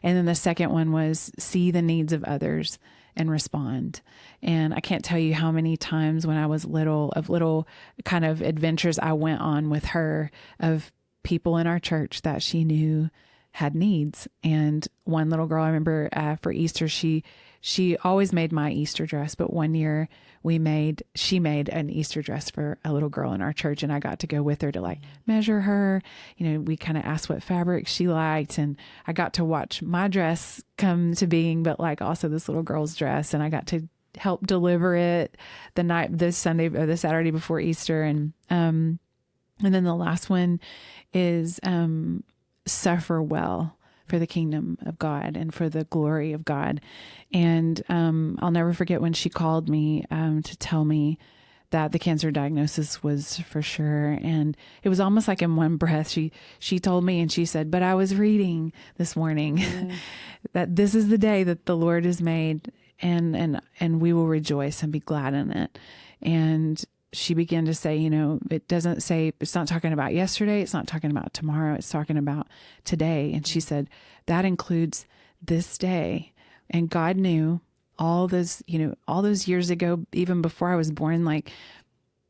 And then the second one was see the needs of others and respond. And I can't tell you how many times when I was little kind of adventures I went on with her of people in our church that she knew had needs. And one little girl, I remember for Easter, she always made my Easter dress, but one year she made an Easter dress for a little girl in our church, and I got to go with her to like measure her. You know, we kind of asked what fabric she liked, and I got to watch my dress come to being, but like also this little girl's dress, and I got to help deliver it the Saturday before Easter. And then the last one is suffer well for the kingdom of God and for the glory of God. And I'll never forget when she called me to tell me that the cancer diagnosis was for sure. And it was almost like in one breath, she told me, and she said, but I was reading this morning that this is the day that the Lord has made, and we will rejoice and be glad in it. And she began to say, you know, it's not talking about yesterday. It's not talking about tomorrow. It's talking about today. And she said, that includes this day. And God knew all those years ago, even before I was born, like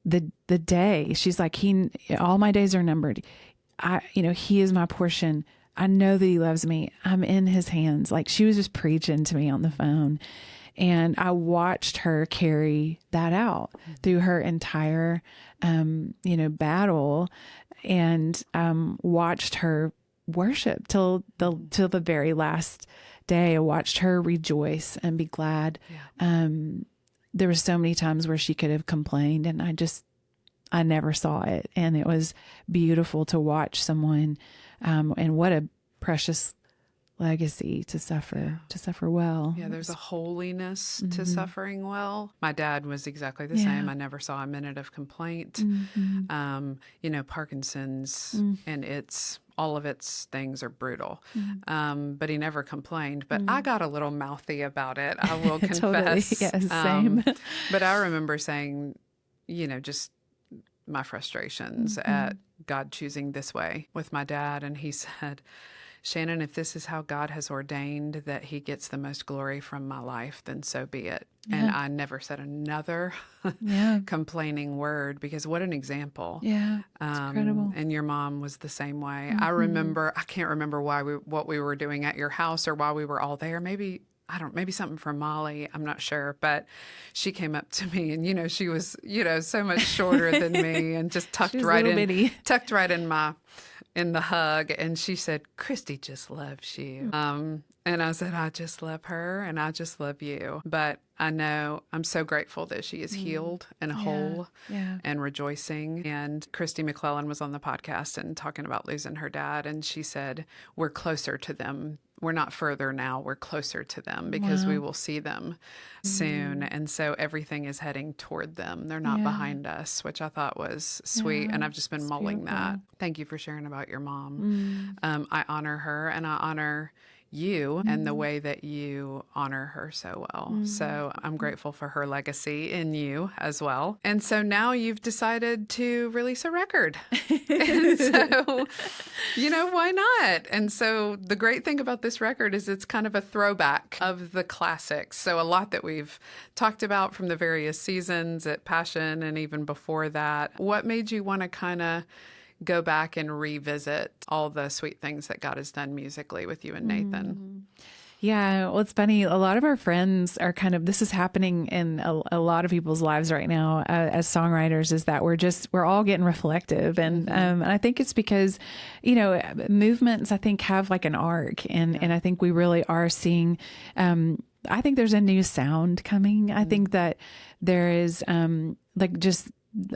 the day. She's like, all my days are numbered. He is my portion. I know that he loves me. I'm in his hands. Like she was just preaching to me on the phone. And I watched her carry that out through her entire, battle, and watched her worship till the very last day. I watched her rejoice and be glad. Yeah. There were so many times where she could have complained, and I never saw it. And it was beautiful to watch someone, and what a precious legacy to suffer well. Yeah, there's a holiness to suffering well. My dad was exactly the same. I never saw a minute of complaint. Parkinson's and all of its things are brutal. But he never complained. But I got a little mouthy about it, I will confess. Totally. Yes, same. But I remember saying, just my frustrations at God choosing this way with my dad. And he said, Shannon, if this is how God has ordained that he gets the most glory from my life, then so be it. Yeah. And I never said another complaining word, because what an example. Yeah, it's incredible. And your mom was the same way. I can't remember what we were doing at your house or why we were all there. Maybe something from Molly. I'm not sure. But she came up to me, and, she was, so much shorter than me, and just tucked right in the hug. And she said, Christy just loves you. And I said, I just love her, and I just love you. But I know I'm so grateful that she is healed and whole and rejoicing. And Christy McClellan was on the podcast and talking about losing her dad. And she said, we're closer to them. We're not further now. We're closer to them because we will see them soon. And so everything is heading toward them. They're not behind us, which I thought was sweet. And I've just been mulling that. Thank you for sharing about your mom. I honor her, and I honor you and the way that you honor her so well. So I'm grateful for her legacy in you as well. And so now you've decided to release a record. And so, why not? And so the great thing about this record is it's kind of a throwback of the classics. So a lot that we've talked about from the various seasons at Passion and even before that. What made you want to kind of go back and revisit all the sweet things that God has done musically with you and Nathan? Yeah, well, it's funny. A lot of our friends are this is happening in a lot of people's lives right now as songwriters, is that we're all getting reflective. And I think it's because, movements, I think, have like an arc. And I think we really are seeing, I think there's a new sound coming. I think that there is just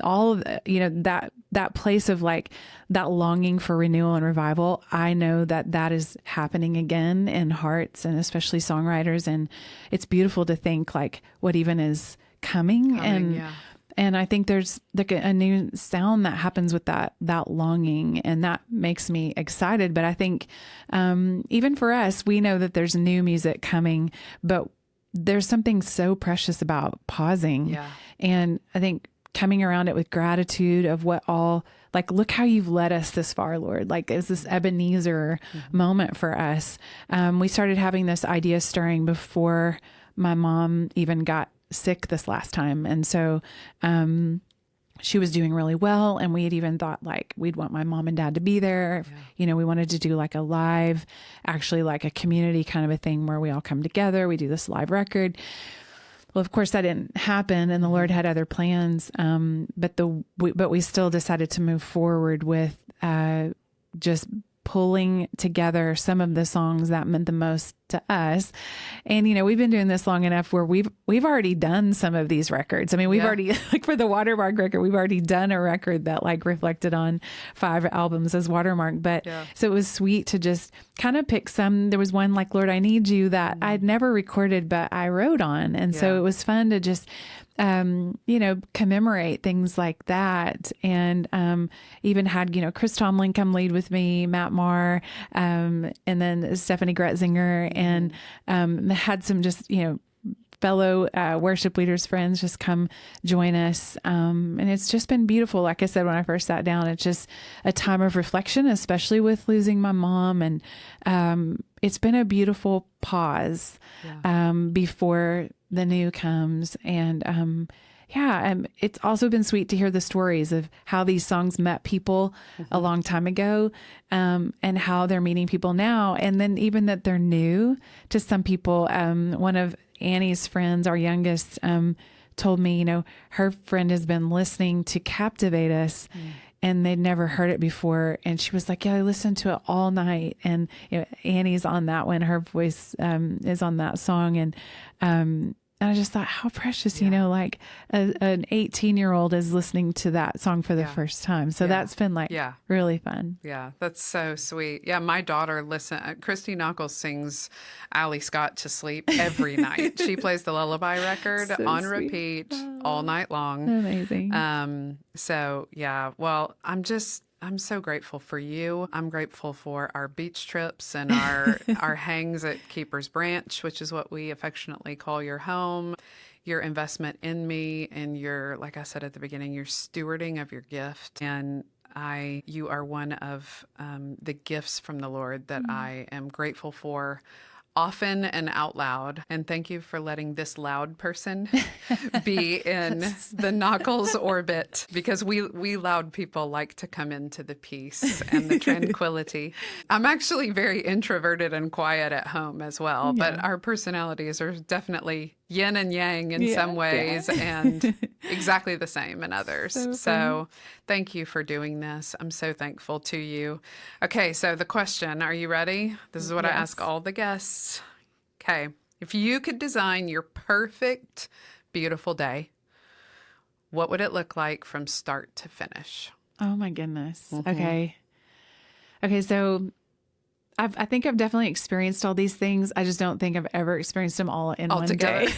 all of that place of like that longing for renewal and revival. I know that is happening again in hearts and especially songwriters. And it's beautiful to think like what even is coming. And I think there's like a new sound that happens with that longing, and that makes me excited. But I think even for us, we know that there's new music coming, but there's something so precious about pausing. Yeah. And I think coming around it with gratitude of what all, like, look how you've led us this far, Lord. Like, it's this Ebenezer moment for us. We started having this idea stirring before my mom even got sick this last time. And so, she was doing really well. And we had even thought like, we'd want my mom and dad to be there. Yeah. We wanted to do like a live, actually like a community kind of a thing where we all come together. We do this live record. Well, of course that didn't happen, and the Lord had other plans. But we still decided to move forward with just pulling together some of the songs that meant the most to us. And, we've been doing this long enough where we've already done some of these records. I mean, we've already, like for the Watermark record, we've already done a record that like reflected on 5 albums as Watermark. But so it was sweet to just kind of pick some. There was one like Lord, I Need You that I'd never recorded, but I wrote on. And so it was fun to just commemorate things like that. And even had, Chris Tomlin come lead with me, Matt Marr, and then Stephanie Gretzinger, and had some just, fellow worship leaders, friends just come join us. And it's just been beautiful. Like I said, when I first sat down, it's just a time of reflection, especially with losing my mom. And it's been a beautiful pause before the new comes. And it's also been sweet to hear the stories of how these songs met people a long time ago, and how they're meeting people now. And then even that they're new to some people. One of Annie's friends, our youngest, told me, her friend has been listening to Captivate Us, and they'd never heard it before. And she was like, I listened to it all night. And Annie's on that one. Her voice is on that song. And I just thought, how precious, like an 18-year-old is listening to that song for the first time. So that's been like really fun. Yeah, that's so sweet. Yeah, my daughter Christy Nockels sings Allie Scott to sleep every night. She plays the Lullaby record on repeat all night long. Amazing. So yeah, well, I'm so grateful for you. I'm grateful for our beach trips and our hangs at Keeper's Branch, which is what we affectionately call your home, your investment in me, and your, like I said at the beginning, your stewarding of your gift. And you are one of the gifts from the Lord that I am grateful for, often and out loud. And thank you for letting this loud person be in the Nockels orbit, because we loud people like to come into the peace and the tranquility. I'm actually very introverted and quiet at home as well, but our personalities are definitely yin and yang in some ways and exactly the same in others. So thank you for doing this. I'm so thankful to you. Okay, so the question, are you ready? This is what I ask all the guests. Okay, if you could design your perfect, beautiful day, what would it look like from start to finish? Oh my goodness. Okay, so I think I've definitely experienced all these things. I just don't think I've ever experienced them all in one day.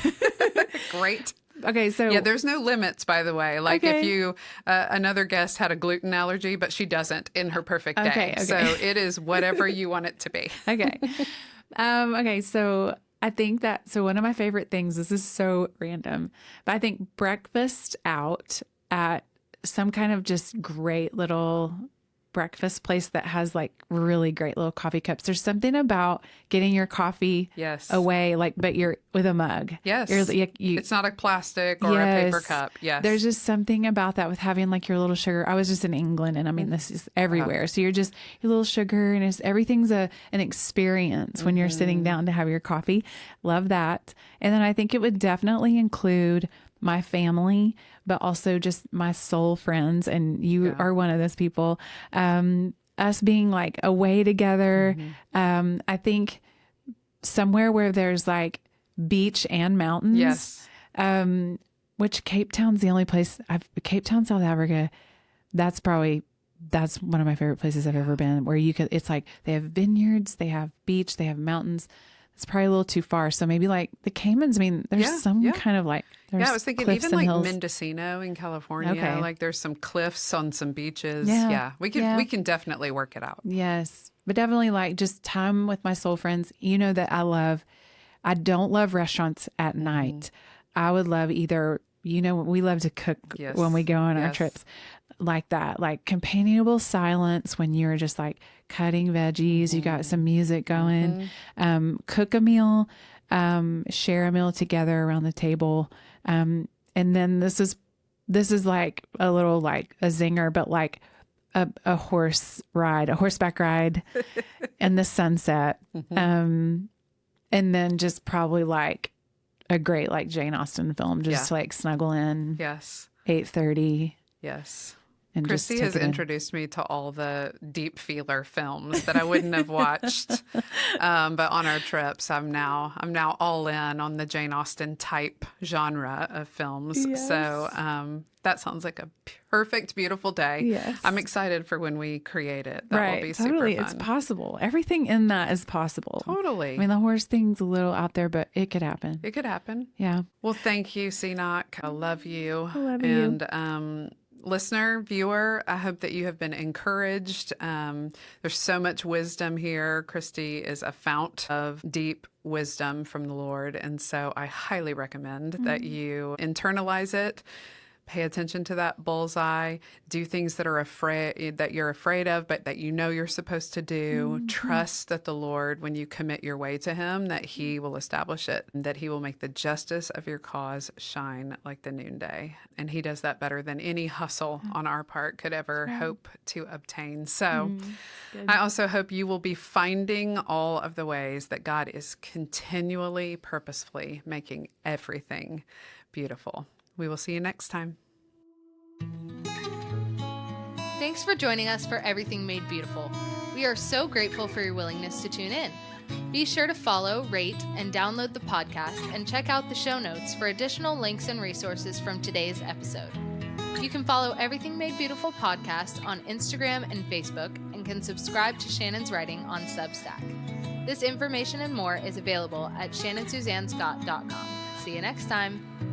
Great. Okay, so yeah, there's no limits, by the way. Like if you, another guest had a gluten allergy, but she doesn't in her perfect day. So it is whatever you want it to be. Okay. Okay, so I think so one of my favorite things, this is so random, but I think breakfast out at some kind of just great little breakfast place that has like really great little coffee cups. There's something about getting your coffee Yes. away, like, but you're with a mug. Yes. You, It's not a plastic or a paper cup. Yes. There's just something about that with having like your little sugar. I was just in England, and I mean, this is everywhere. So you're just your little sugar, and everything's an experience when you're sitting down to have your coffee. Love that. And then I think it would definitely include my family, but also just my soul friends. And you are one of those people. Us being like away together. I think somewhere where there's like beach and mountains. Yes. Which Cape Town's the only place Cape Town, South Africa. That's one of my favorite places I've ever been, where it's like they have vineyards, they have beach, they have mountains. It's probably a little too far. So maybe like the Caymans, I mean, there's kind of like, I was thinking even like hills. Mendocino in California, like there's some cliffs on some beaches. We can definitely work it out. Yes. But definitely like just time with my soul friends. You know that I don't love restaurants at night. I would love either, we love to cook when we go on our trips, like that, like companionable silence when you're just like cutting veggies, you got some music going, cook a meal, share a meal together around the table. And then this is like a little like a zinger, but like a horseback ride in the sunset. And then just probably like a great like Jane Austen film, just to like snuggle in. Yes. 8:30. Yes. And Christy has introduced me to all the deep feeler films that I wouldn't have watched. But on our trips, I'm now all in on the Jane Austen type genre of films. Yes. So that sounds like a perfect, beautiful day. Yes. I'm excited for when we create it. That will be super fun. It's possible. Everything in that is possible. Totally. I mean, the horse thing's a little out there, but it could happen. It could happen. Yeah. Well, thank you, Nock. I love you. I love you. And listener, viewer, I hope that you have been encouraged. There's so much wisdom here. Christy is a fount of deep wisdom from the Lord. And so I highly recommend that you internalize it. Pay attention to that bullseye. Do things that you're afraid of, but that you're supposed to do. Trust that the Lord, when you commit your way to Him, that He will establish it, and that He will make the justice of your cause shine like the noonday. And He does that better than any hustle on our part could ever hope to obtain. So I also hope you will be finding all of the ways that God is continually, purposefully making everything beautiful. We will see you next time. Thanks for joining us for Everything Made Beautiful. We are so grateful for your willingness to tune in. Be sure to follow, rate, and download the podcast, and check out the show notes for additional links and resources from today's episode. You can follow Everything Made Beautiful podcast on Instagram and Facebook, and can subscribe to Shannon's writing on Substack. This information and more is available at shannonsuzannescott.com. See you next time.